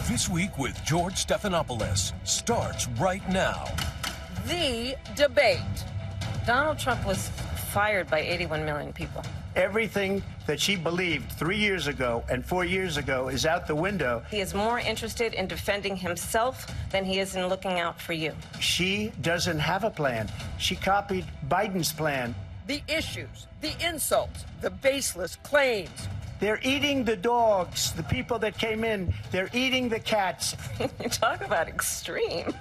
This Week with George Stephanopoulos starts right now. The debate. Donald Trump was fired by 81 million people. Everything that she believed 3 years ago and 4 years ago is out the window. He is more interested in defending himself than he is in looking out for you. She doesn't have a plan. She copied Biden's plan. The issues, the insults, the baseless claims. They're eating the dogs, the people that came in. They're eating the cats. You talk about extreme.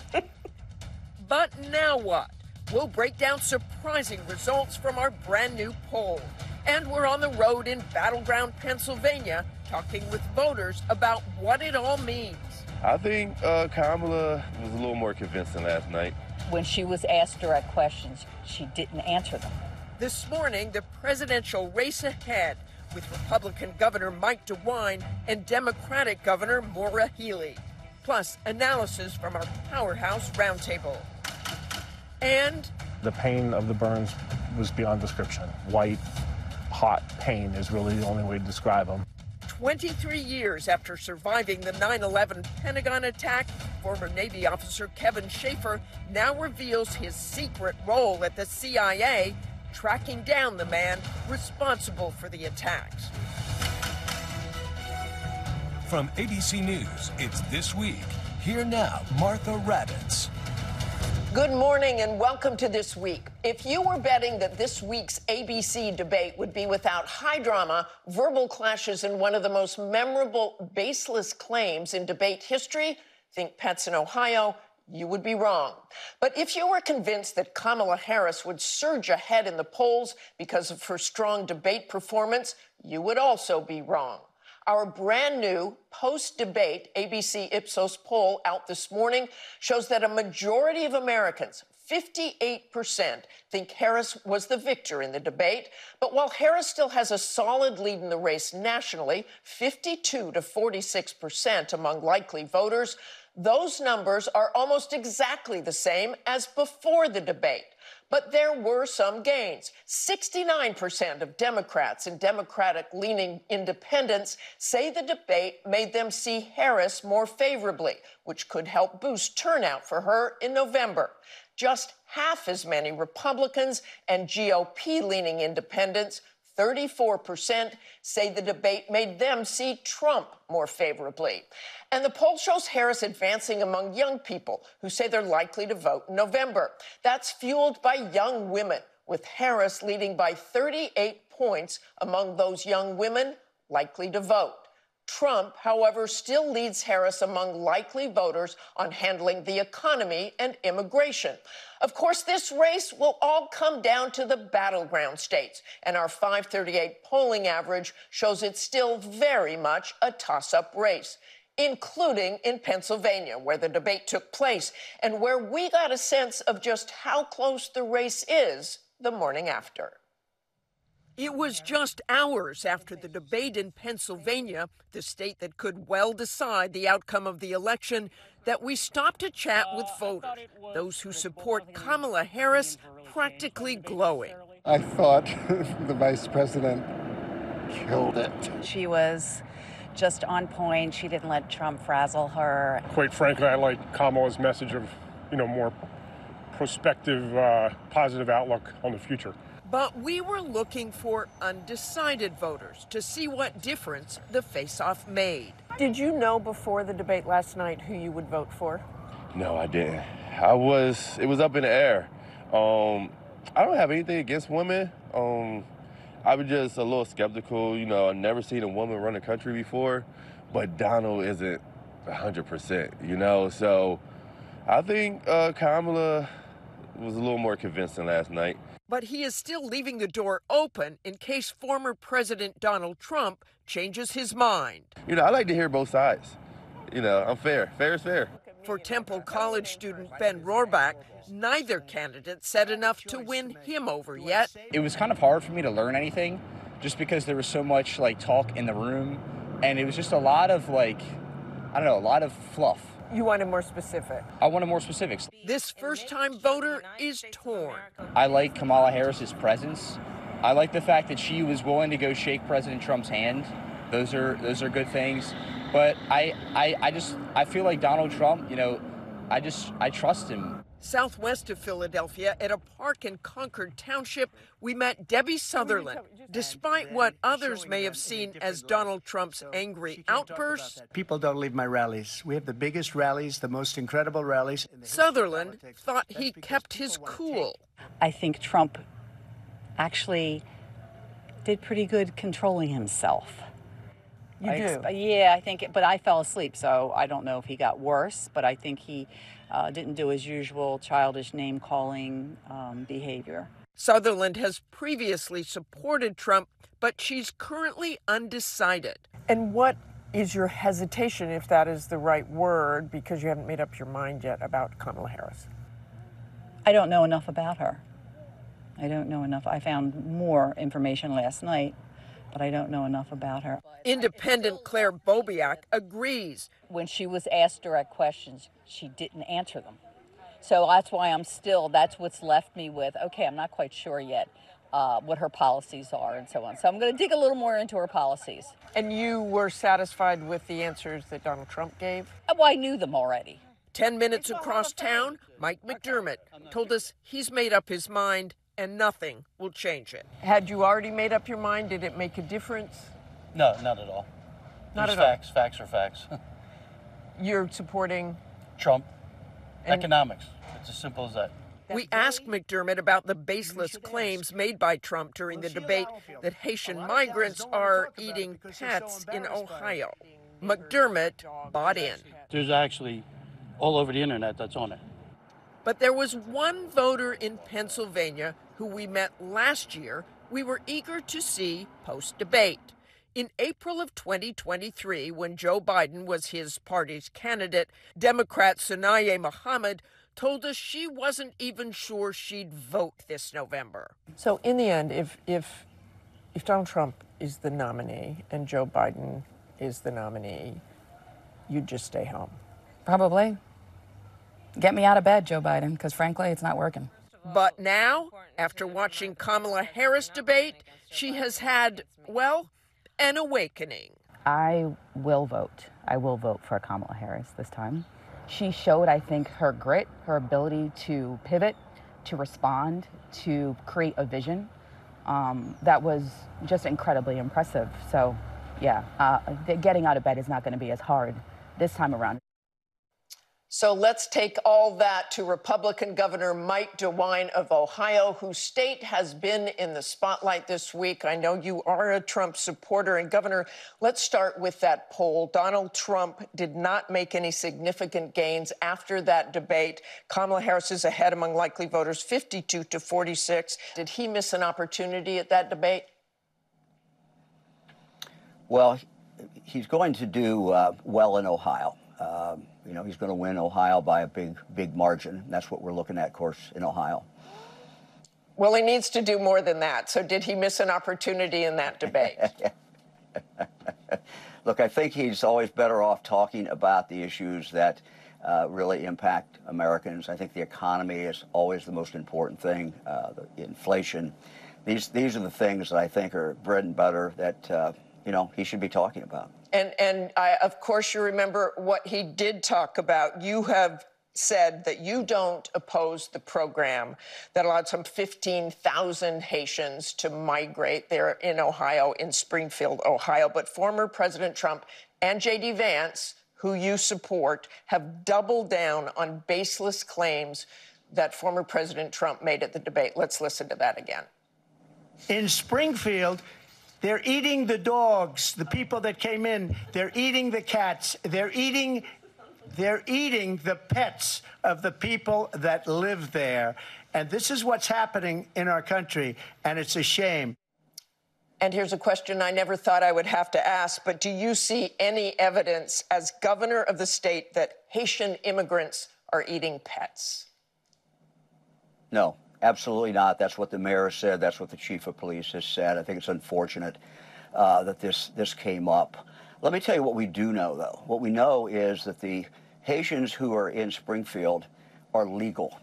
But now what? We'll break down surprising results from our brand new poll. And we're on the road in battleground Pennsylvania, talking with voters about what it all means. I think Kamala was a little more convincing last night. When she was asked direct questions, she didn't answer them. This morning, the presidential race ahead, with Republican Governor Mike DeWine and Democratic Governor Maura Healey. Plus, analysis from our Powerhouse Roundtable. And the pain of the burns was beyond description. White, hot pain is really the only way to describe them. 23 years after surviving the 9/11 Pentagon attack, former Navy officer Kevin Shaeffer now reveals his secret role at the CIA, tracking down the man responsible for the attacks. From ABC News, it's This Week. Here now, Martha Raddatz. Good morning and welcome to This Week. If you were betting that this week's ABC debate would be without high drama, verbal clashes, and one of the most memorable baseless claims in debate history, think pets in Ohio, you would be wrong. But if you were convinced that Kamala Harris would surge ahead in the polls because of her strong debate performance, you would also be wrong. Our brand new post-debate ABC Ipsos poll out this morning shows that a majority of Americans, 58%, think Harris was the victor in the debate. But while Harris still has a solid lead in the race nationally, 52 to 46% among likely voters, those numbers are almost exactly the same as before the debate. But there were some gains. 69% of Democrats and Democratic-leaning independents say the debate made them see Harris more favorably, which could help boost turnout for her in November. Just half as many Republicans and GOP-leaning independents, 34%, say the debate made them see Trump more favorably. And the poll shows Harris advancing among young people who say they're likely to vote in November. That's fueled by young women, with Harris leading by 38 points among those young women likely to vote. Trump, however, still leads Harris among likely voters on handling the economy and immigration. Of course, this race will all come down to the battleground states, and our 538 polling average shows it's still very much a toss-up race, including in Pennsylvania, where the debate took place, and where we got a sense of just how close the race is the morning after. It was just hours after the debate in Pennsylvania, the state that could well decide the outcome of the election, that we stopped to chat with voters, those who support Kamala Harris practically glowing. I thought the vice president killed it. She was just on point. She didn't let Trump frazzle her. Quite frankly, I like Kamala's message of, more prospective, positive outlook on the future. But we were looking for undecided voters to see what difference the face-off made. Did you know before the debate last night who you would vote for? No, I didn't. It was up in the air. I don't have anything against women. I was just a little skeptical. I've never seen a woman run a country before, but Donald isn't 100%, So I think Kamala was a little more convincing last night. But he is still leaving the door open in case former President Donald Trump changes his mind. I like to hear both sides. I'm fair. Fair is fair. For Temple College student Ben Rohrbach, neither candidate said enough to win him over yet. It was kind of hard for me to learn anything just because there was so much talk in the room, and it was just a lot of a lot of fluff. You wanted more specific. I wanted more specifics. This first-time voter is torn. I like Kamala Harris's presence. I like the fact that she was willing to go shake President Trump's hand Those are good things. But I feel like Donald Trump, I trust him. Southwest of Philadelphia, at a park in Concord Township, we met Debbie Sutherland. Despite what others may have seen as Donald Trump's angry outbursts, people don't leave my rallies. We have the biggest rallies, the most incredible rallies. Sutherland thought he kept his cool. I think Trump actually did pretty good controlling himself. You do? Yeah, I think, but I fell asleep, so I don't know if he got worse, but I think he didn't do his usual childish name-calling behavior. Sutherland has previously supported Trump, but she's currently undecided. And what is your hesitation, if that is the right word, because you haven't made up your mind yet about Kamala Harris? I don't know enough about her. I don't know enough. I found more information last night, but I don't know enough about her. Independent Claire Bobiak agrees. When she was asked direct questions, she didn't answer them. So that's why that's what's left me with, okay, I'm not quite sure yet what her policies are and so on. So I'm going to dig a little more into her policies. And you were satisfied with the answers that Donald Trump gave? Well, I knew them already. 10 minutes across town, Mike McDermott told us he's made up his mind and nothing will change it. Had you already made up your mind? Did it make a difference? No, not at all. Not Just at all. facts. Facts are facts. You're supporting Trump. Economics. It's as simple as that. We asked McDermott about the baseless claims made by Trump during the debate that Haitian migrants are eating pets in Ohio. McDermott bought in. There's actually all over the internet that's on it. But there was one voter in Pennsylvania who we met last year we were eager to see post-debate. In April of 2023, when Joe Biden was his party's candidate, Democrat Sanaya Muhammad told us she wasn't even sure she'd vote this November. So in the end, if Donald Trump is the nominee and Joe Biden is the nominee, you'd just stay home? Probably. Get me out of bed, Joe Biden, because frankly, it's not working. But now, after watching Kamala Harris debate, she has had, well, an awakening. I will vote. I will vote for Kamala Harris this time. She showed, I think, her grit, her ability to pivot, to respond, to create a vision that was just incredibly impressive. So, yeah, getting out of bed is not going to be as hard this time around. So let's take all that to Republican Governor Mike DeWine of Ohio, whose state has been in the spotlight this week. I know you are a Trump supporter. And Governor, let's start with that poll. Donald Trump did not make any significant gains after that debate. Kamala Harris is ahead among likely voters, 52-46. Did he miss an opportunity at that debate? Well, he's going to do well in Ohio. He's going to win Ohio by a big margin. That's what we're looking at, of course, in Ohio. Well, he needs to do more than that. So did he miss an opportunity in that debate? Look, I think he's always better off talking about the issues that really impact Americans. I think the economy is always the most important thing, the inflation. These are the things that I think are bread and butter that, he should be talking about. And of course, you remember what he did talk about. You have said that you don't oppose the program that allowed some 15,000 Haitians to migrate there in Ohio, in Springfield, Ohio. But former President Trump and J.D. Vance, who you support, have doubled down on baseless claims that former President Trump made at the debate. Let's listen to that again. In Springfield, they're eating the dogs, the people that came in. They're eating the cats. They're eating the pets of the people that live there. And this is what's happening in our country, and it's a shame. And here's a question I never thought I would have to ask, but do you see any evidence as governor of the state that Haitian immigrants are eating pets? No. Absolutely not. That's what the mayor said. That's what the chief of police has said. I think it's unfortunate that this came up. Let me tell you what we do know, though. What we know is that the Haitians who are in Springfield are legal.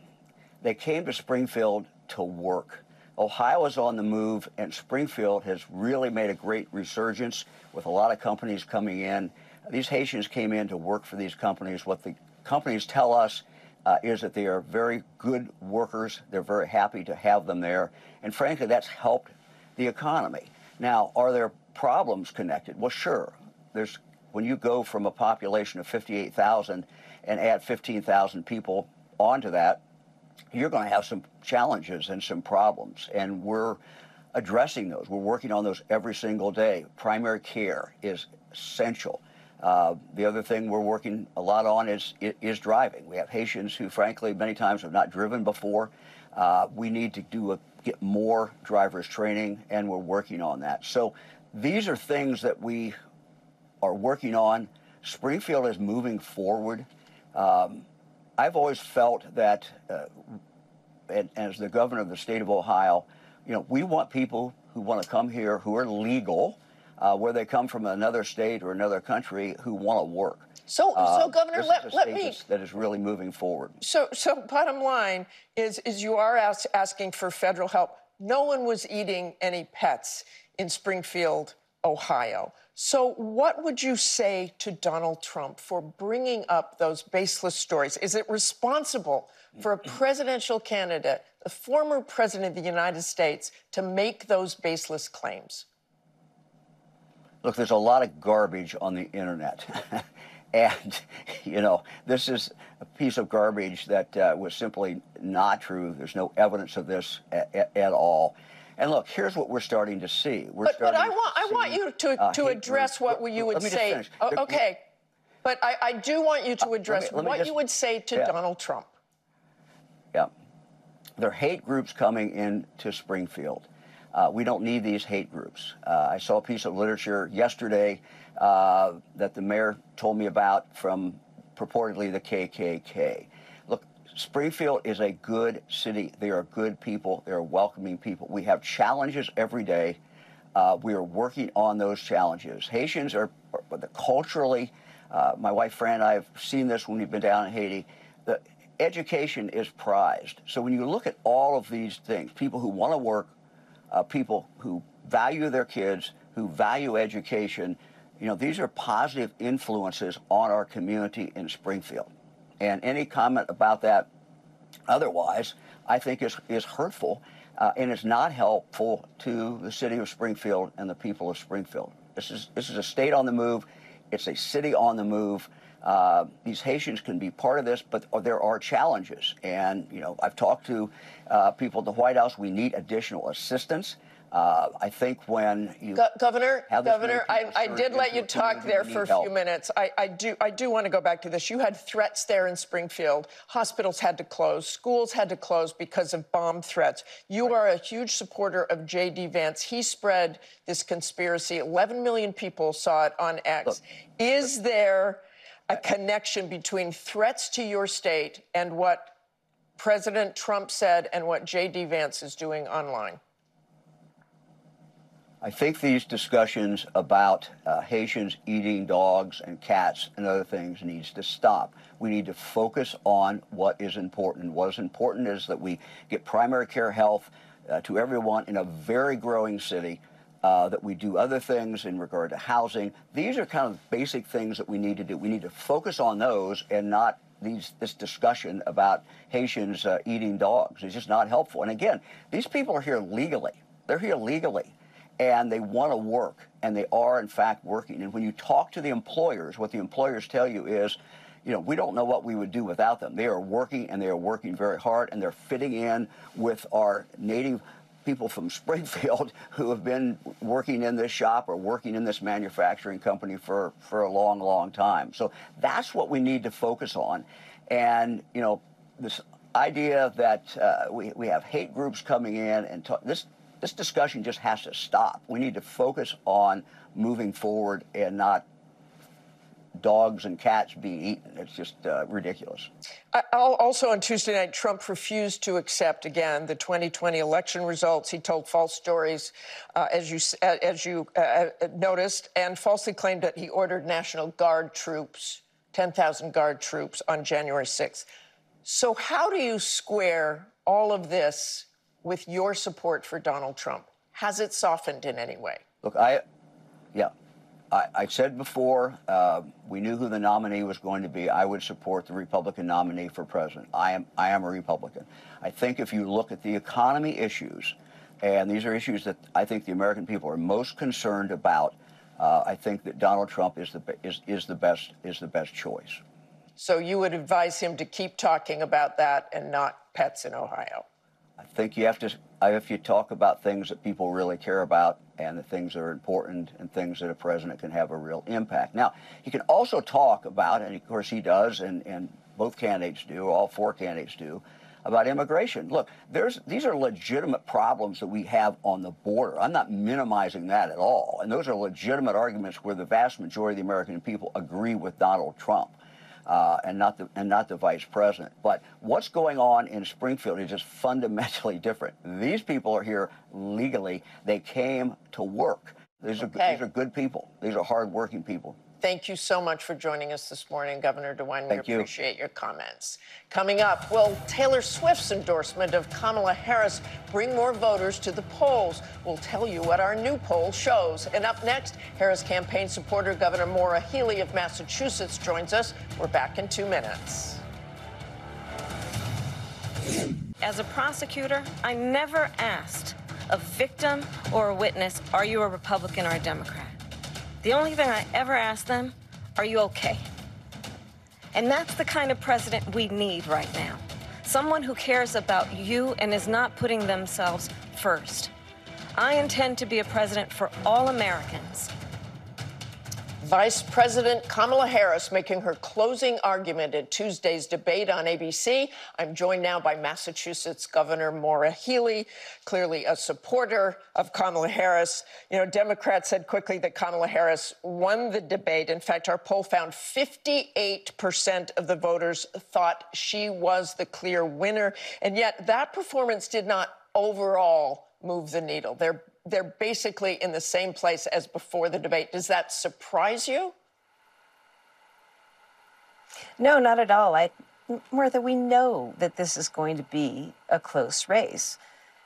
They came to Springfield to work. Ohio is on the move, and Springfield has really made a great resurgence with a lot of companies coming in. These Haitians came in to work for these companies. What the companies tell us is that they are very good workers. They're very happy to have them there. And frankly, that's helped the economy. Now, are there problems connected? Well, sure. When you go from a population of 58,000 and add 15,000 people onto that, you're going to have some challenges and some problems. And we're addressing those. We're working on those every single day. Primary care is essential. The other thing we're working a lot on is driving. We have Haitians who, frankly, many times have not driven before. We need to get more driver's training, and we're working on that. So these are things that we are working on. Springfield is moving forward. I've always felt that, as the governor of the state of Ohio, we want people who want to come here who are legal, where they come from another state or another country, who want to work. So Governor, let me. That is really moving forward. So bottom line is you are asking for federal help. No one was eating any pets in Springfield, Ohio. So what would you say to Donald Trump for bringing up those baseless stories? Is it responsible for a presidential candidate, the former president of the United States, to make those baseless claims? Look, there's a lot of garbage on the internet. And, this is a piece of garbage that was simply not true. There's no evidence of this at all. And look, here's what we're starting to see. But I want you to address what you would say. Okay, but I do want you to address what you would say to Donald Trump. Yeah, there are hate groups coming into Springfield. We don't need these hate groups. I saw a piece of literature yesterday that the mayor told me about from purportedly the KKK. Look, Springfield is a good city. They are good people. They are welcoming people. We have challenges every day. We are working on those challenges. Haitians are culturally, my wife Fran and I have seen this when we've been down in Haiti, the education is prized. So when you look at all of these things, people who want to work, people who value their kids, who value education, these are positive influences on our community in Springfield. And any comment about that otherwise, I think is hurtful and is not helpful to the city of Springfield and the people of Springfield. This is a state on the move. It's a city on the move. These Haitians can be part of this, but there are challenges. And, I've talked to people at the White House. We need additional assistance. I think when you Governor, I did let you talk there for a few minutes. I do want to go back to this. You had threats there in Springfield. Hospitals had to close. Schools had to close because of bomb threats. You are a huge supporter of J.D. Vance. He spread this conspiracy. 11 million people saw it on X. Look, is there a connection between threats to your state and what President Trump said and what J.D. Vance is doing online? I think these discussions about Haitians eating dogs and cats and other things needs to stop. We need to focus on what is important. What is important is that we get primary care health to everyone in a very growing city, that we do other things in regard to housing. These are kind of basic things that we need to do. We need to focus on those and not this discussion about Haitians eating dogs. It's just not helpful. And again, these people are here legally. They're here legally. And they want to work, and they are, in fact, working. And when you talk to the employers, what the employers tell you is, we don't know what we would do without them. They are working, and they are working very hard, and they're fitting in with our native people from Springfield who have been working in this shop or working in this manufacturing company for a long, long time. So that's what we need to focus on. And, this idea that we have hate groups coming in and this discussion just has to stop. We need to focus on moving forward and not dogs and cats being eaten. It's just ridiculous. Also on Tuesday night, Trump refused to accept, again, the 2020 election results. He told false stories, as you noticed, and falsely claimed that he ordered National Guard troops, 10,000 Guard troops, on January 6th. So how do you square all of this with your support for Donald Trump? Has it softened in any way? Look, I said before, we knew who the nominee was going to be. I would support the Republican nominee for president. I am a Republican. I think if you look at the economy issues, and these are issues that I think the American people are most concerned about, I think that Donald Trump is the best choice. So you would advise him to keep talking about that and not pets in Ohio? I think you have to, if you talk about things that people really care about and the things that are important and things that a president can have a real impact. Now, you can also talk about, and of course he does, and both candidates do, all four candidates do, about immigration. Look, these are legitimate problems that we have on the border. I'm not minimizing that at all. And those are legitimate arguments where the vast majority of the American people agree with Donald Trump. And not the vice president. But what's going on in Springfield is just fundamentally different. These people are here legally. They came to work. These are good people. These are hardworking people. Thank you so much for joining us this morning, Governor DeWine. We appreciate your comments. Coming up, will Taylor Swift's endorsement of Kamala Harris bring more voters to the polls? We'll tell you what our new poll shows. And up next, Harris campaign supporter Governor Maura Healey of Massachusetts joins us. We're back in 2 minutes. As a prosecutor, I never asked a victim or a witness, are you a Republican or a Democrat? The only thing I ever ask them, are you okay? And that's the kind of president we need right now. Someone who cares about you and is not putting themselves first. I intend to be a president for all Americans. Vice President Kamala Harris making her closing argument at Tuesday's debate on ABC. I'm joined now by Massachusetts Governor Maura Healey, clearly a supporter of Kamala Harris. You know, Democrats said quickly that Kamala Harris won the debate. In fact, our poll found 58% of the voters thought she was the clear winner. And yet that performance did not overall move the needle. They're basically in the same place as before the debate. Does that surprise you? No, not at all. Martha, we know that this is going to be a close race.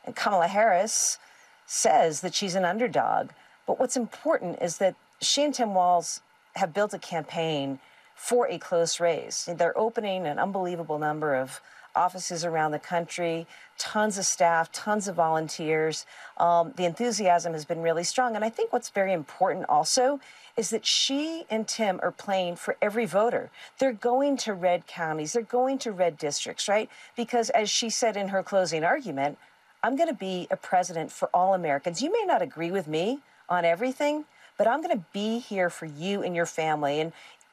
And Kamala Harris says that she's an underdog. But what's important is that she and Tim Walz have built a campaign for a close race. They're opening an unbelievable number of offices around the country, tons of staff, tons of volunteers. The enthusiasm has been really strong. And I think what's very important also is that she and Tim are playing for every voter. They're going to red counties. They're going to red districts, right? Because as she said in her closing argument, I'm going to be a president for all Americans. You may not agree with me on everything, but I'm going to be here for you and your family. And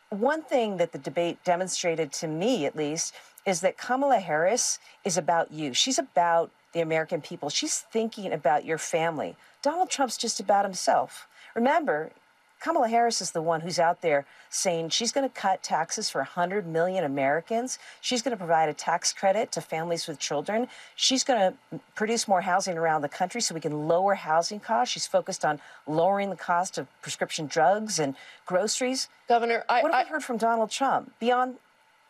one thing that the debate demonstrated to me, at least, is that Kamala Harris is about you. She's about the American people. She's thinking about your family. Donald Trump's just about himself. Remember, Kamala Harris is the one who's out there saying she's going to cut taxes for 100 million Americans. She's going to provide a tax credit to families with children. She's going to produce more housing around the country so we can lower housing costs. She's focused on lowering the cost of prescription drugs and groceries. Governor, what have we heard from Donald Trump beyond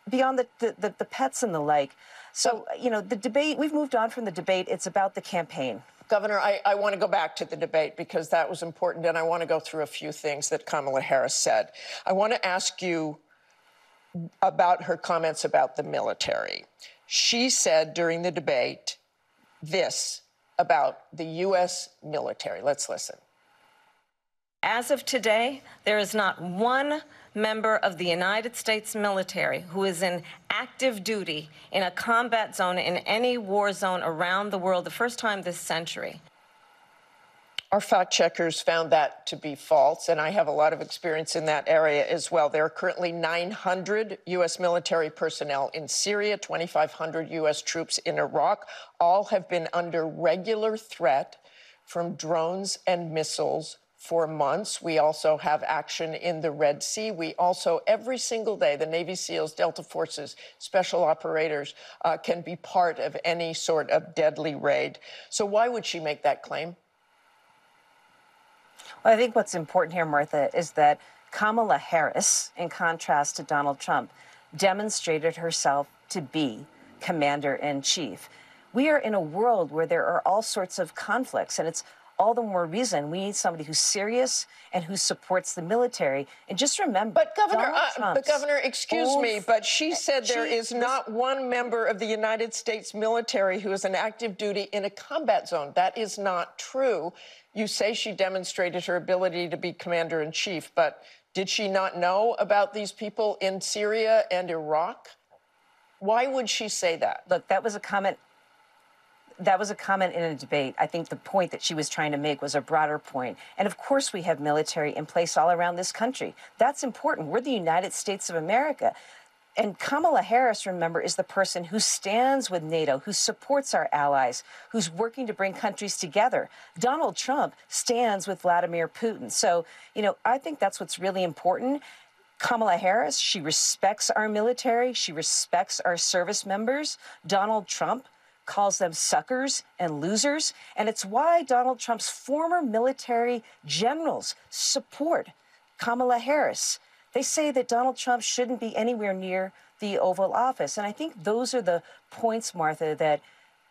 the pets and the like? So, you know, the debate, we've moved on from the debate. It's about the campaign. Governor, I want to go back to the debate because that was important, and I want to go through a few things that Kamala Harris said. I want to ask you about her comments about the military. She said during the debate this about the U.S. military. Let's listen. As of today, there is not one member of the United States military who is in active duty in a combat zone in any war zone around the world, the first time this century. Our fact checkers found that to be false, and I have a lot of experience in that area as well. There are currently 900 U.S. military personnel in Syria, 2,500 U.S. troops in Iraq. All have been under regular threat from drones and missiles for months. We also have action in the Red Sea. We also, every single day, the Navy SEALs, Delta Forces, special operators can be part of any sort of deadly raid. So why would she make that claim? Well, I think what's important here, Martha, is that Kamala Harris, in contrast to Donald Trump, demonstrated herself to be commander-in-chief. We are in a world where there are all sorts of conflicts, and it's all the more reason we need somebody who's serious and who supports the military. And just remember, but Governor, excuse me, but she said there is not one member of the United States military who is an active duty in a combat zone. That is not true. You say she demonstrated her ability to be commander-in-chief, but did she not know about these people in Syria and Iraq? Why would she say that? Look, that was a comment. That was a comment in a debate. I think the point that she was trying to make was a broader point. And of course, we have military in place all around this country. That's important. We're the United States of America. And Kamala Harris, remember, is the person who stands with NATO, who supports our allies, who's working to bring countries together. Donald Trump stands with Vladimir Putin. So, I think that's what's really important. Kamala Harris, she respects our military. She respects our service members. Donald Trump calls them suckers and losers. And it's why Donald Trump's former military generals support Kamala Harris. They say that Donald Trump shouldn't be anywhere near the Oval Office. And I think those are the points, Martha, that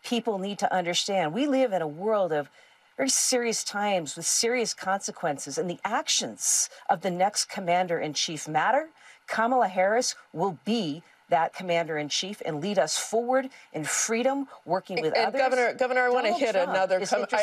people need to understand. We live in a world of very serious times with serious consequences, and the actions of the next commander-in-chief matter. Kamala Harris will be that commander-in-chief and lead us forward in freedom, working with others. Governor, I want to hit another.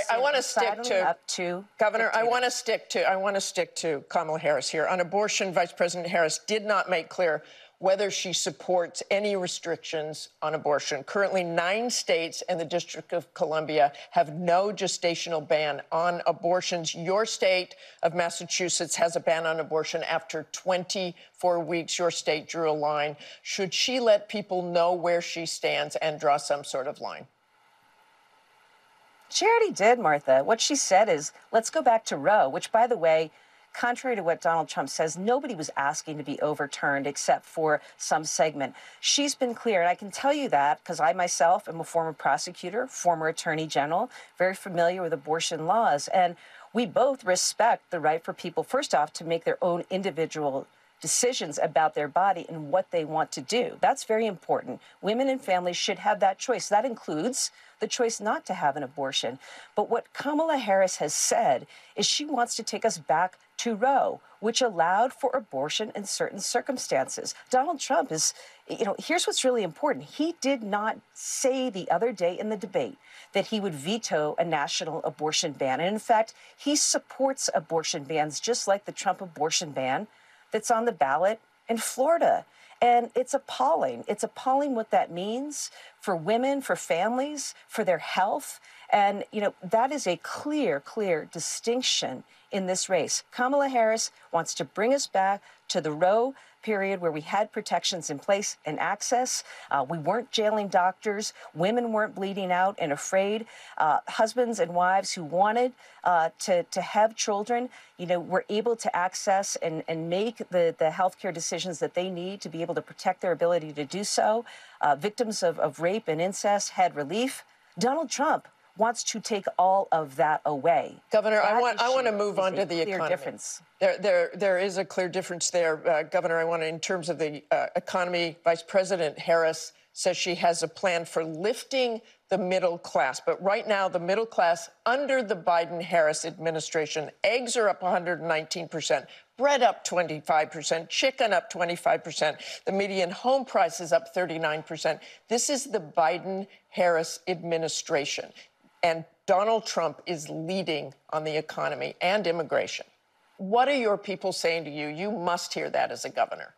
I want to stick to Governor. I want to stick to Kamala Harris here on abortion. Vice President Harris did not make clear whether she supports any restrictions on abortion. Currently, 9 states and the District of Columbia have no gestational ban on abortions. Your state of Massachusetts has a ban on abortion after 24 weeks. Your state drew a line. Should she let people know where she stands and draw some sort of line? She already did, Martha. What she said is, let's go back to Roe, which, by the way, contrary to what Donald Trump says, nobody was asking to be overturned except for some segment. She's been clear, and I can tell you that because I myself am a former prosecutor, former attorney general, very familiar with abortion laws. And we both respect the right for people, first off, to make their own individual decisions about their body and what they want to do. That's very important. Women and families should have that choice. That includes the choice not to have an abortion. But what Kamala Harris has said is she wants to take us back to Roe, which allowed for abortion in certain circumstances. Donald Trump is, here's what's really important. He did not say the other day in the debate that he would veto a national abortion ban. And in fact, he supports abortion bans, just like the Trump abortion ban that's on the ballot in Florida. And it's appalling. It's appalling what that means for women, for families, for their health. And, that is a clear distinction in this race. Kamala Harris wants to bring us back to the Roe period where we had protections in place and access. We weren't jailing doctors. Women weren't bleeding out and afraid. Husbands and wives who wanted to have children, were able to access and make the healthcare decisions that they need to be able to protect their ability to do so. Victims of rape and incest had relief. Donald Trump wants to take all of that away. Governor, I want to move on to the economy. Difference. There is a clear difference there, Governor. I want to, in terms of the economy, Vice President Harris says she has a plan for lifting the middle class. But right now, the middle class under the Biden-Harris administration, eggs are up 119%, bread up 25%, chicken up 25%, the median home price is up 39%. This is the Biden-Harris administration. And Donald Trump is leading on the economy and immigration. What are your people saying to you? You must hear that as a governor.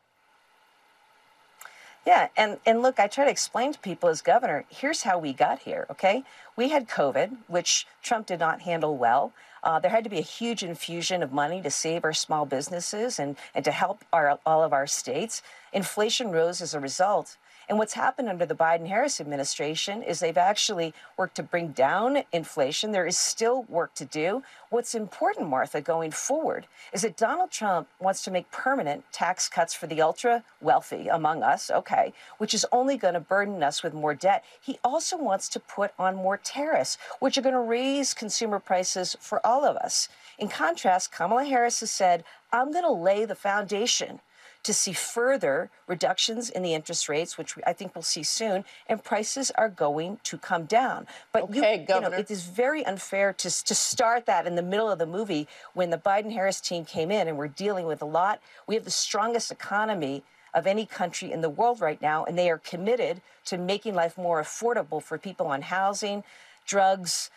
Yeah, and look, I try to explain to people as governor, here's how we got here, okay? We had COVID, which Trump did not handle well. There had to be a huge infusion of money to save our small businesses and to help all of our states. Inflation rose as a result. And what's happened under the Biden-Harris administration is they've actually worked to bring down inflation. There is still work to do. What's important, Martha, going forward is that Donald Trump wants to make permanent tax cuts for the ultra-wealthy among us, okay, which is only going to burden us with more debt. He also wants to put on more tariffs, which are going to raise consumer prices for all of us. In contrast, Kamala Harris has said, I'm going to lay the foundation to see further reductions in the interest rates, which I think we'll see soon, and prices are going to come down. But Governor, it is very unfair to start that in the middle of the movie when the Biden-Harris team came in and we're dealing with a lot. We have the strongest economy of any country in the world right now, and they are committed to making life more affordable for people on housing, drugs,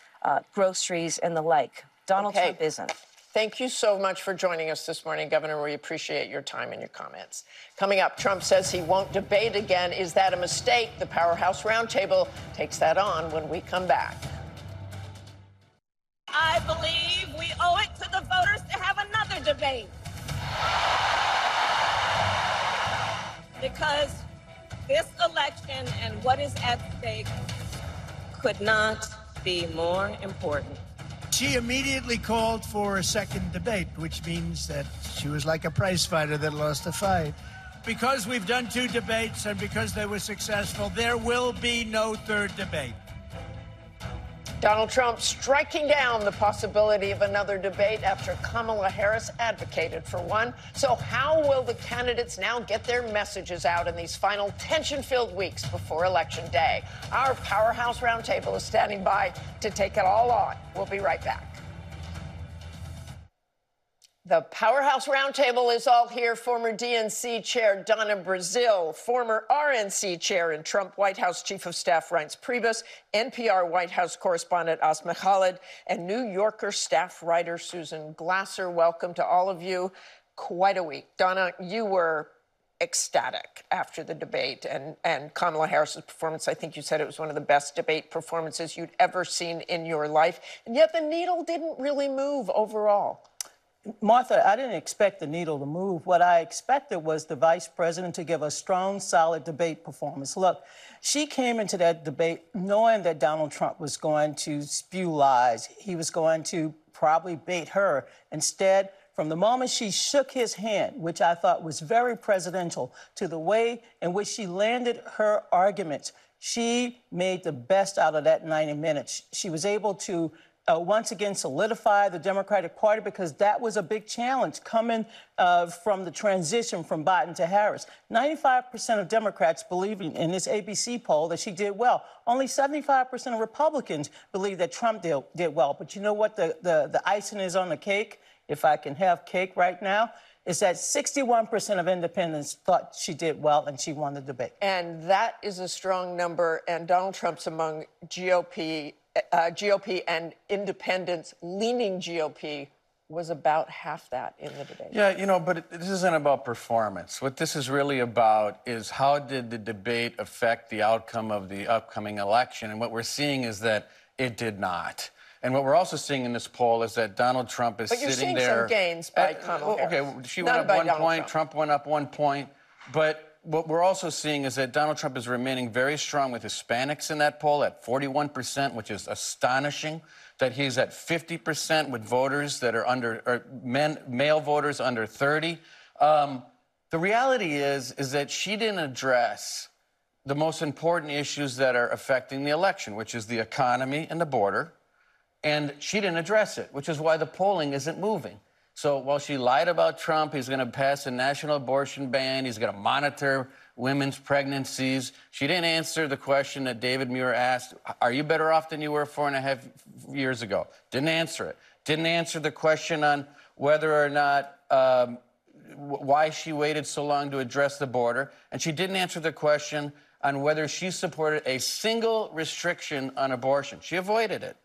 groceries, and the like. Donald Trump isn't. Thank you so much for joining us this morning, Governor. We appreciate your time and your comments. Coming up, Trump says he won't debate again. Is that a mistake? The Powerhouse Roundtable takes that on when we come back. I believe we owe it to the voters to have another debate. Because this election and what is at stake could not be more important. She immediately called for a second debate, which means that she was like a prize fighter that lost a fight. Because we've done 2 debates and because they were successful, there will be no third debate. Donald Trump striking down the possibility of another debate after Kamala Harris advocated for one. So how will the candidates now get their messages out in these final tension-filled weeks before Election Day? Our Powerhouse Roundtable is standing by to take it all on. We'll be right back. The Powerhouse Roundtable is all here. Former DNC Chair Donna Brazile, former RNC Chair and Trump White House Chief of Staff Reince Priebus, NPR White House correspondent Asma Khalid, and New Yorker staff writer Susan Glasser. Welcome to all of you. Quite a week. Donna, you were ecstatic after the debate and Kamala Harris's performance. I think you said it was one of the best debate performances you'd ever seen in your life, and yet the needle didn't really move overall. Martha, I didn't expect the needle to move. What I expected was the vice president to give a strong, solid debate performance. Look, she came into that debate knowing that Donald Trump was going to spew lies. He was going to probably bait her. Instead, from the moment she shook his hand, which I thought was very presidential, to the way in which she landed her arguments, she made the best out of that 90 minutes. She was able to once again solidify the Democratic Party, because that was a big challenge coming from the transition from Biden to Harris. 95% of Democrats believe in this ABC poll that she did well. Only 75% of Republicans believe that Trump did well. But you know what the icing is on the cake, if I can have cake right now, is that 61% of independents thought she did well and she won the debate. And that is a strong number. And Donald Trump's among GOP and independents leaning GOP was about half that in the debate. Yeah, but this isn't about performance. What this is really about is how did the debate affect the outcome of the upcoming election? And what we're seeing is that it did not. And what we're also seeing in this poll is that Donald Trump is sitting there. But you're seeing some gains by Kamala Harris. Okay, she went up 1 point, Trump went up 1 point. But what we're also seeing is that Donald Trump is remaining very strong with Hispanics in that poll at 41%, which is astonishing. That he's at 50% with voters that are male voters under 30. The reality is that she didn't address the most important issues that are affecting the election, which is the economy and the border. And she didn't address it, which is why the polling isn't moving. So while she lied about Trump, he's going to pass a national abortion ban. He's going to monitor women's pregnancies. She didn't answer the question that David Muir asked, are you better off than you were 4.5 years ago? Didn't answer it. Didn't answer the question on whether or not, why she waited so long to address the border. And she didn't answer the question on whether she supported a single restriction on abortion. She avoided it.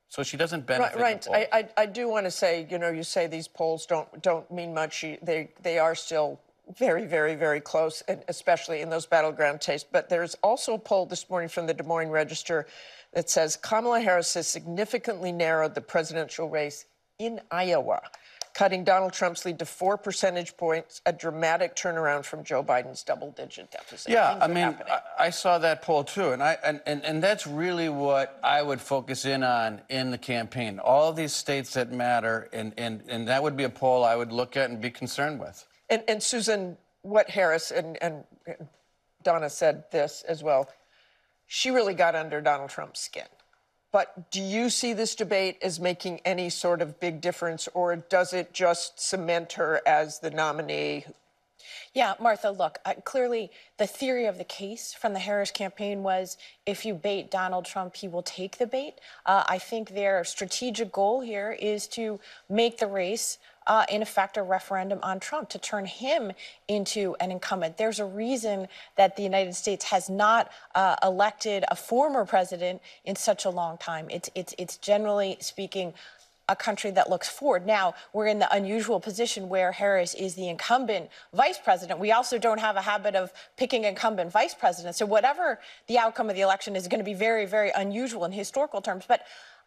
So she doesn't benefit. Right. I do want to say, you say these polls don't mean much. They are still very, very, very close, and especially in those battleground states. But there's also a poll this morning from the Des Moines Register that says Kamala Harris has significantly narrowed the presidential race in Iowa, cutting Donald Trump's lead to 4 percentage points, a dramatic turnaround from Joe Biden's double-digit deficit. Yeah, I mean, I saw that poll too, and that's really what I would focus in on in the campaign. All of these states that matter, and that would be a poll I would look at and be concerned with. And Susan, what Harris and Donna said this as well, she really got under Donald Trump's skin. But do you see this debate as making any sort of big difference, or does it just cement her as the nominee Yeah, Martha, look, clearly the theory of the case from the Harris campaign was if you bait Donald Trump, he will take the bait. I think their strategic goal here is to make the race, in effect, a referendum on Trump, to turn him into an incumbent. There's a reason that the United States has not elected a former president in such a long time. It's generally speaking a country that looks forward. Now, we're in the unusual position where Harris is the incumbent vice president. We also don't have a habit of picking incumbent vice presidents. So whatever the outcome of the election is going to be very, very unusual in historical terms. But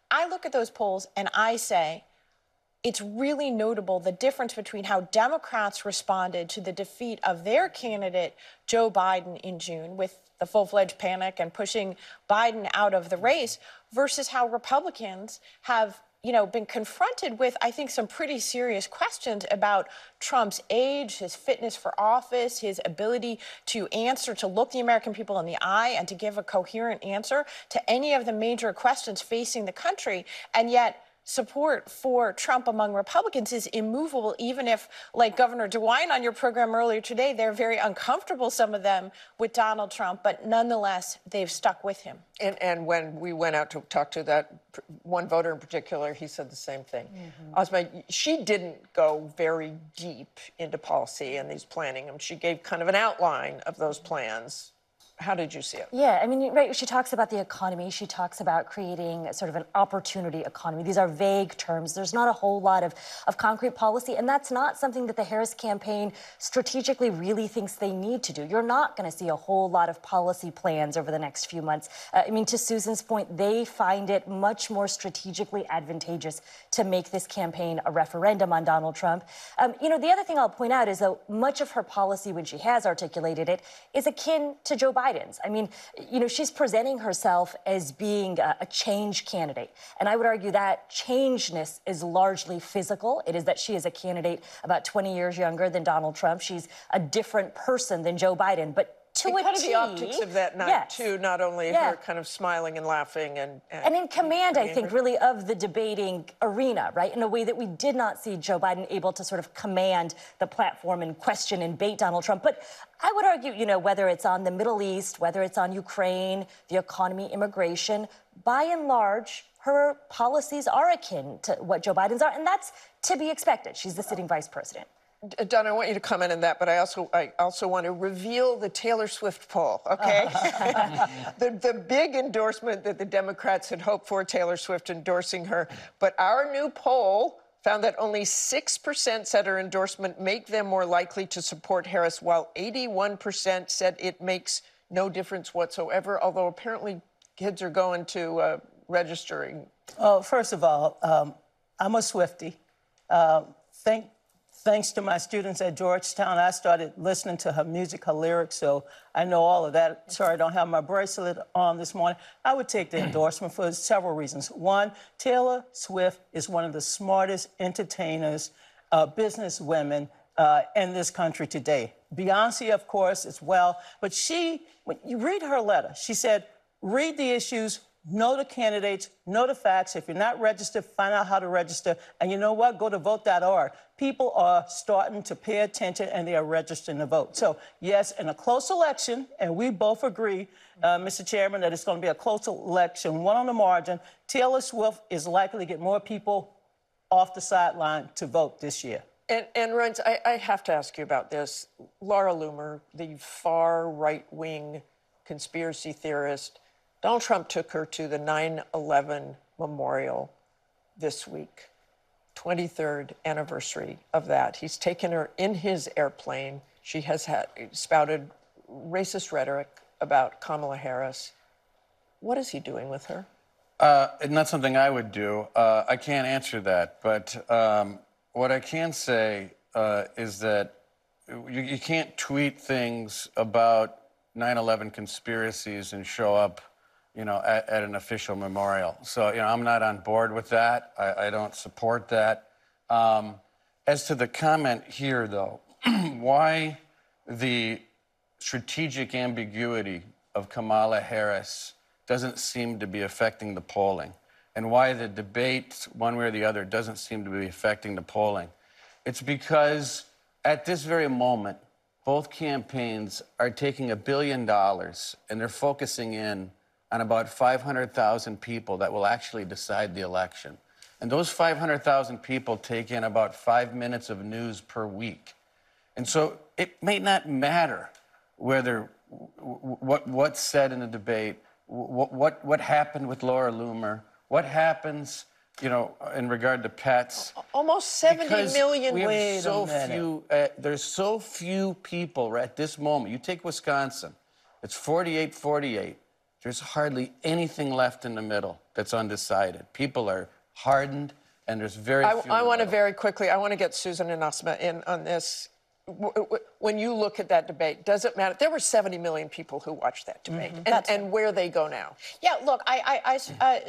I look at those polls and I say, it's really notable the difference between how Democrats responded to the defeat of their candidate, Joe Biden, in June, with the full-fledged panic and pushing Biden out of the race, versus how Republicans have been confronted with, I think, some pretty serious questions about Trump's age, his fitness for office, his ability to answer, to look the American people in the eye and to give a coherent answer to any of the major questions facing the country. And yet, support for Trump among Republicans is immovable, even if, like Governor DeWine on your program earlier today, they're very uncomfortable, some of them, with Donald Trump, but nonetheless, they've stuck with him. And when we went out to talk to that one voter in particular, he said the same thing. Asma, she didn't go very deep into policy and these planning. She gave kind of an outline of those plans. How did you see it? Yeah, I mean, right, she talks about the economy. She talks about creating sort of an opportunity economy. These are vague terms. There's not a whole lot of concrete policy, and that's not something that the Harris campaign strategically really thinks they need to do. You're not going to see a whole lot of policy plans over the next few months. I mean, to Susan's point, they find it much more strategically advantageous to make this campaign a referendum on Donald Trump. The other thing I'll point out is that much of her policy, when she has articulated it, is akin to Joe Biden. I mean, she's presenting herself as being a change candidate. And I would argue that changeness is largely physical. It is that she is a candidate about 20 years younger than Donald Trump. She's a different person than Joe Biden. But to a kind of T, the optics of that night, yes. too, not only her kind of smiling and laughing and in command, I think, really of the debating arena, right, in a way that we did not see Joe Biden able to sort of command the platform and question and bait Donald Trump. But I would argue, whether it's on the Middle East, whether it's on Ukraine, the economy, immigration, by and large, her policies are akin to what Joe Biden's are, and that's to be expected. She's the sitting vice president. Donna, I want you to comment on that, but I also want to reveal the Taylor Swift poll, okay? the big endorsement that the Democrats had hoped for, Taylor Swift endorsing her. But our new poll found that only 6% said her endorsement make them more likely to support Harris, while 81% said it makes no difference whatsoever, although apparently kids are going to registering. Oh, first of all, I'm a Swiftie. Thanks to my students at Georgetown, I started listening to her music, her lyrics, so I know all of that. Sorry, I don't have my bracelet on this morning. I would take the endorsement for several reasons. One, Taylor Swift is one of the smartest entertainers, business women in this country today. Beyonce, of course, as well. But when you read her letter, she said, read the issues, know the candidates, know the facts. If you're not registered, find out how to register. And you know what? Go to vote.org. People are starting to pay attention and they are registering to vote. So, yes, in a close election, and we both agree, Mr. Chairman, that it's going to be a close election, one on the margin, Taylor Swift is likely to get more people off the sideline to vote this year. And Reince, I have to ask you about this. Laura Loomer, the far right-wing conspiracy theorist, Donald Trump took her to the 9/11 memorial this week, 23rd anniversary of that. He's taken her in his airplane. She has spouted racist rhetoric about Kamala Harris. What is he doing with her? Not something I would do. I can't answer that. But what I can say is that you can't tweet things about 9/11 conspiracies and show up at an official memorial. So, I'm not on board with that. I don't support that. As to the comment here, though, why the strategic ambiguity of Kamala Harris doesn't seem to be affecting the polling, and why the debate, one way or the other, doesn't seem to be affecting the polling. It's because at this very moment, both campaigns are taking $1 billion and they're focusing in on about 500,000 people that will actually decide the election. And those 500,000 people take in about 5 minutes of news per week. And so it may not matter whether what's said in the debate, what happened with Laura Loomer, what happens, you know, in regard to pets. Almost 70 million. We have there's so few people at this moment. You take Wisconsin, it's 48-48. There's hardly anything left in the middle that's undecided. People are hardened, and there's very few. I want to very quickly, I want to get Susan and Asma in on this. When you look at that debate, does it matter? There were 70 million people who watched that debate, and where they go now. Yeah, look, I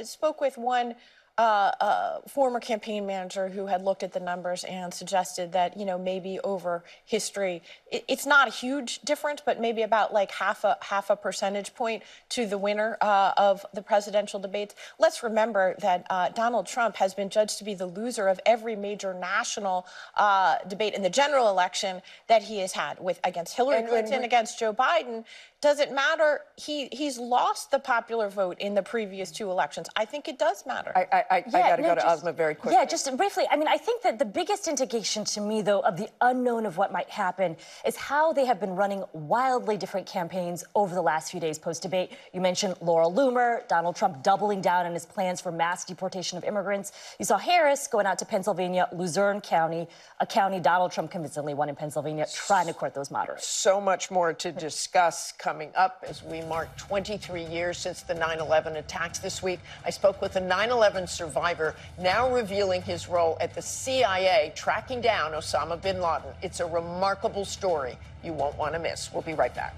spoke with one former campaign manager who had looked at the numbers and suggested that, you know, maybe over history, it's not a huge difference, but maybe about like half a percentage point to the winner of the presidential debates. Let's remember that Donald Trump has been judged to be the loser of every major national debate in the general election that he has had, against Hillary Clinton, against Joe Biden. Does it matter? He's lost the popular vote in the previous two elections. I think it does matter. I got to go to Asma very quickly. Yeah, just briefly. I mean, I think that the biggest indication to me, though, of the unknown of what might happen is how they have been running wildly different campaigns over the last few days post-debate. You mentioned Laura Loomer, Donald Trump doubling down on his plans for mass deportation of immigrants. You saw Harris going out to Pennsylvania, Luzerne County, a county Donald Trump convincingly won in Pennsylvania, trying to court those moderates. So much more to discuss coming up as we mark 23 years since the 9/11 attacks this week. I spoke with a 9/11 survivor, now revealing his role at the CIA tracking down Osama bin Laden. It's a remarkable story you won't want to miss. We'll be right back.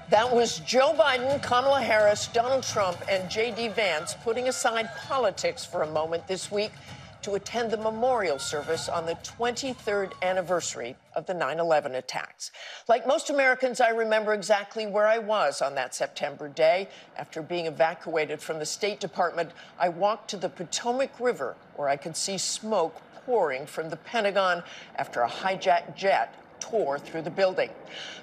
That was Joe Biden, Kamala Harris, Donald Trump, and J.D. Vance putting aside politics for a moment this week to attend the memorial service on the 23rd anniversary of the 9/11 attacks. Like most Americans, I remember exactly where I was on that September day. After being evacuated from the State Department, I walked to the Potomac River, where I could see smoke pouring from the Pentagon after a hijacked jet tore through the building.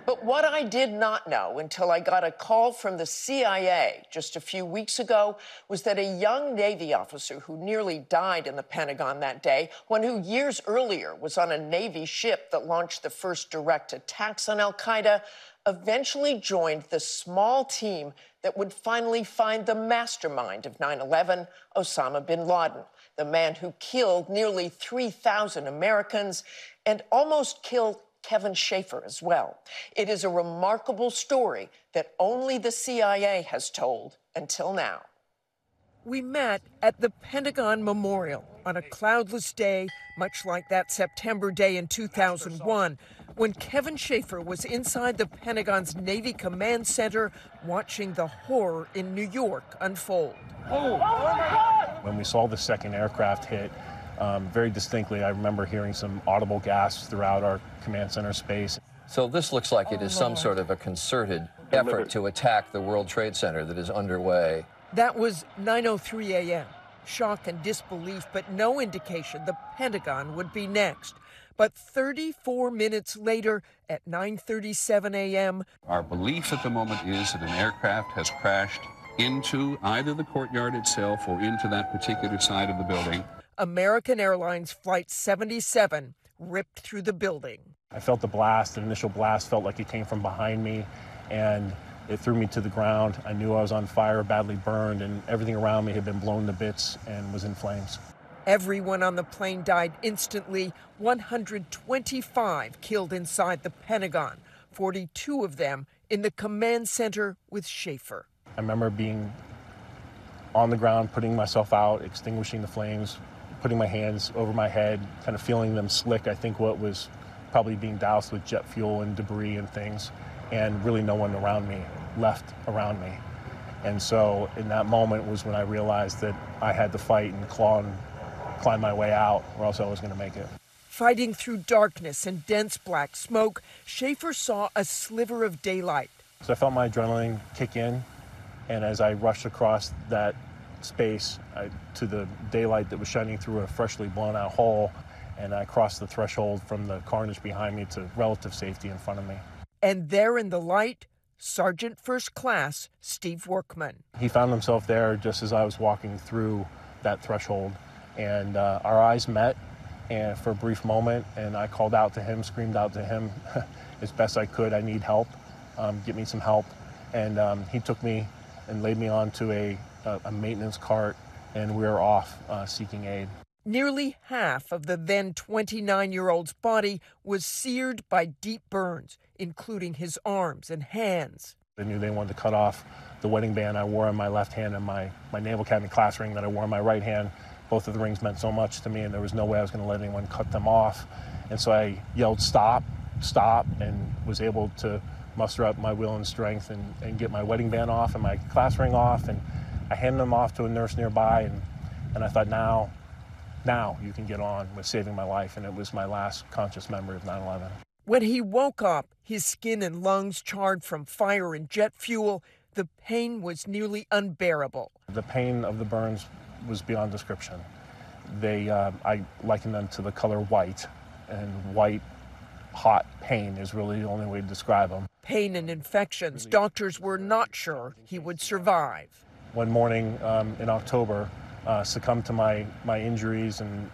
But what I did not know until I got a call from the CIA just a few weeks ago was that a young Navy officer who nearly died in the Pentagon that day, one who years earlier was on a Navy ship that launched the first direct attacks on al-Qaeda, eventually joined the small team that would finally find the mastermind of 9/11, Osama bin Laden, the man who killed nearly 3,000 Americans and almost killed Kevin Shaeffer as well. It is a remarkable story that only the CIA has told until now. We met at the Pentagon Memorial on a cloudless day, much like that September day in 2001, when Kevin Shaeffer was inside the Pentagon's Navy Command Center watching the horror in New York unfold. When we saw the second aircraft hit, very distinctly, I remember hearing some audible gasps throughout our command center space. So this looks like it is some sort of a concerted effort to attack the World Trade Center that is underway. That was 9:03 a.m. Shock and disbelief, but no indication the Pentagon would be next. But 34 minutes later, at 9:37 a.m., our belief at the moment is that an aircraft has crashed into either the courtyard itself or into that particular side of the building. American Airlines Flight 77 ripped through the building. I felt the blast. The initial blast felt like it came from behind me, and it threw me to the ground. I knew I was on fire, badly burned, and everything around me had been blown to bits and was in flames. Everyone on the plane died instantly. 125 killed inside the Pentagon, 42 of them in the command center with Shaeffer. I remember being on the ground, putting myself out, extinguishing the flames, putting my hands over my head, kind of feeling them slick. I think what was probably being doused with jet fuel and debris and things, and really no one around me left around me. And so in that moment was when I realized that I had to fight and climb my way out, or else I was going to make it. Fighting through darkness and dense black smoke, Shaeffer saw a sliver of daylight. So I felt my adrenaline kick in, and as I rushed across that space to the daylight that was shining through a freshly blown out hole, and I crossed the threshold from the carnage behind me to relative safety in front of me. And there in the light, Sergeant First Class Steve Workman. He found himself there just as I was walking through that threshold, and our eyes met and for a brief moment, and I called out to him, screamed out to him as best I could, I need help, get me some help. And he took me and laid me onto a maintenance cart, and we were off seeking aid. Nearly half of the then 29-year-old's body was seared by deep burns, including his arms and hands. I knew they wanted to cut off the wedding band I wore on my left hand and my Naval Academy class ring that I wore on my right hand. Both of the rings meant so much to me, and there was no way I was going to let anyone cut them off. And so I yelled, "Stop, stop," and was able to muster up my will and strength and get my wedding band off and my class ring off. And I handed them off to a nurse nearby, and I thought, now you can get on with saving my life. And it was my last conscious memory of 9/11. When he woke up, his skin and lungs charred from fire and jet fuel, the pain was nearly unbearable. The pain of the burns was beyond description. I liken them to the color white, and white, hot pain is really the only way to describe them. Pain and infections, doctors were not sure he would survive. One morning in October, succumbed to my injuries and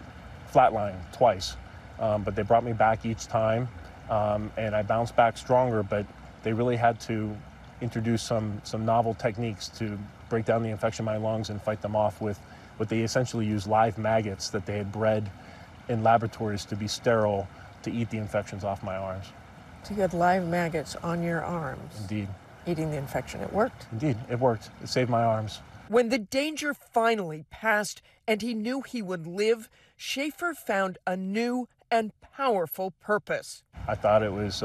flatlined twice. But they brought me back each time, and I bounced back stronger, but they really had to introduce some novel techniques to break down the infection in my lungs and fight them off with what they essentially used live maggots that they had bred in laboratories to be sterile to eat the infections off my arms. So you had live maggots on your arms? Indeed. Eating the infection. It worked? Indeed, it worked. It saved my arms. When the danger finally passed and he knew he would live, Shaeffer found a new and powerful purpose. I thought it was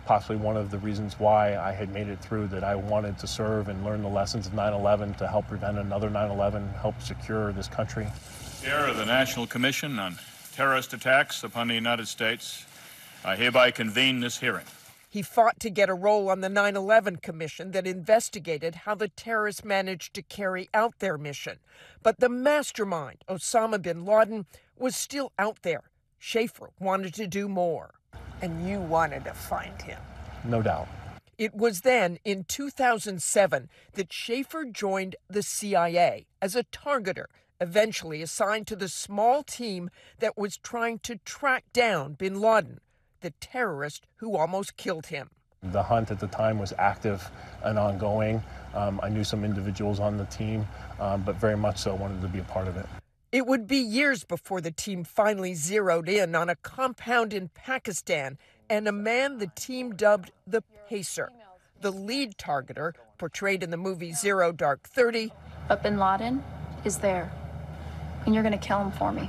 possibly one of the reasons why I had made it through, that I wanted to serve and learn the lessons of 9/11 to help prevent another 9/11, help secure this country. Chair of the National Commission on Terrorist Attacks upon the United States, I hereby convene this hearing. He fought to get a role on the 9/11 Commission that investigated how the terrorists managed to carry out their mission. But the mastermind, Osama bin Laden, was still out there. Shaeffer wanted to do more. And you wanted to find him. No doubt. It was then, in 2007, that Shaeffer joined the CIA as a targeter, eventually assigned to the small team that was trying to track down bin Laden, the terrorist who almost killed him. The hunt at the time was active and ongoing. I knew some individuals on the team, but very much so wanted to be a part of it. It would be years before the team finally zeroed in on a compound in Pakistan and a man the team dubbed the Pacer, the lead targeter, portrayed in the movie Zero Dark 30. But bin Laden is there, and you're going to kill him for me.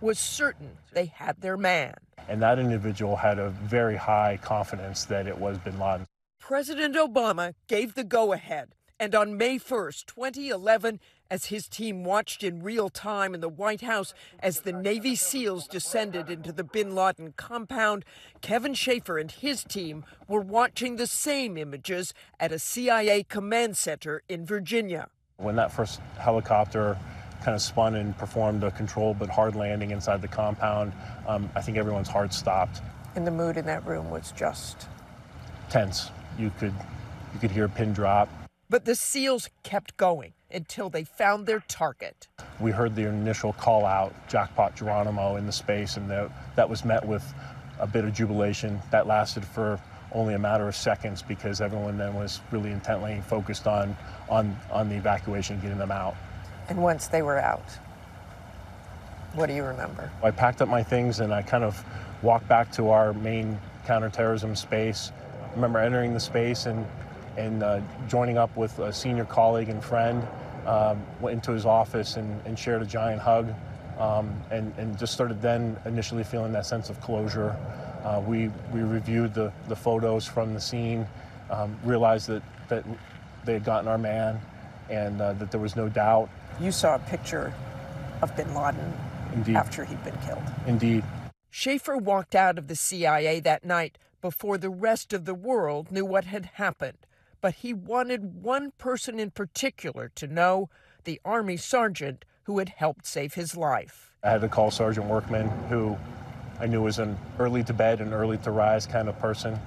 Was certain they had their man. And that individual had a very high confidence that it was bin Laden. President Obama gave the go-ahead, and on May 1st, 2011, as his team watched in real time in the White House as the Navy SEALs descended into the bin Laden compound, Kevin Shaeffer and his team were watching the same images at a CIA command center in Virginia. When that first helicopter kind of spun and performed a controlled but hard landing inside the compound, I think everyone's heart stopped. And the mood in that room was just tense. You could hear a pin drop. But the SEALs kept going until they found their target. We heard the initial call out, Jackpot Geronimo, in the space, and that was met with a bit of jubilation. That lasted for only a matter of seconds because everyone then was really intently focused on the evacuation, getting them out. And once they were out, what do you remember? I packed up my things and I kind of walked back to our main counterterrorism space. I remember entering the space and joining up with a senior colleague and friend, went into his office and shared a giant hug, and just started then initially feeling that sense of closure. We reviewed the photos from the scene, realized that they had gotten our man, and that there was no doubt. You saw a picture of bin Laden. Indeed. After he'd been killed. Indeed. Shaeffer walked out of the CIA that night before the rest of the world knew what had happened. But he wanted one person in particular to know the Army sergeant who had helped save his life. I had to call Sergeant Workman, who I knew was an early to bed and early to rise kind of person.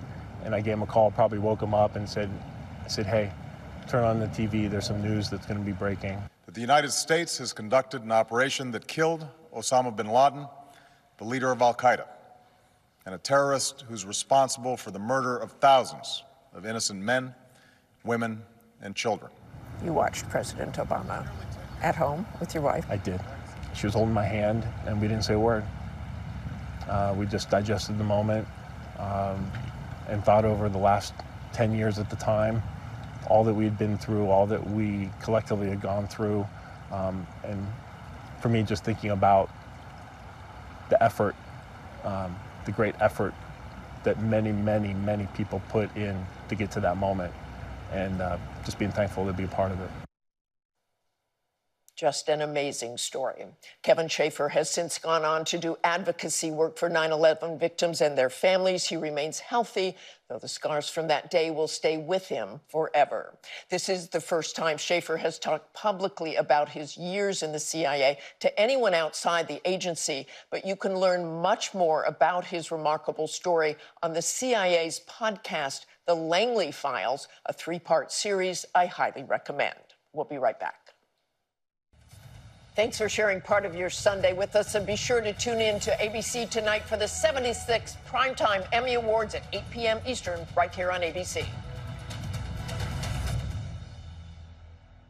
And I gave him a call, probably woke him up and said, hey, turn on the TV, there's some news that's going to be breaking. The United States has conducted an operation that killed Osama bin Laden, the leader of al-Qaeda, and a terrorist who's responsible for the murder of thousands of innocent men, women, and children. You watched President Obama at home with your wife? I did. She was holding my hand, and we didn't say a word. We just digested the moment and thought over the last 10 years at the time, all that we had been through, all that we collectively had gone through. And for me, just thinking about the effort, the great effort that many, many, many people put in to get to that moment, and just being thankful to be a part of it. Just an amazing story. Kevin Shaeffer has since gone on to do advocacy work for 9/11 victims and their families. He remains healthy, though the scars from that day will stay with him forever. This is the first time Shaeffer has talked publicly about his years in the CIA to anyone outside the agency, but you can learn much more about his remarkable story on the CIA's podcast, The Langley Files, a 3-part series I highly recommend. We'll be right back. Thanks for sharing part of your Sunday with us, and be sure to tune in to ABC tonight for the 76th Primetime Emmy Awards at 8 p.m. Eastern, right here on ABC.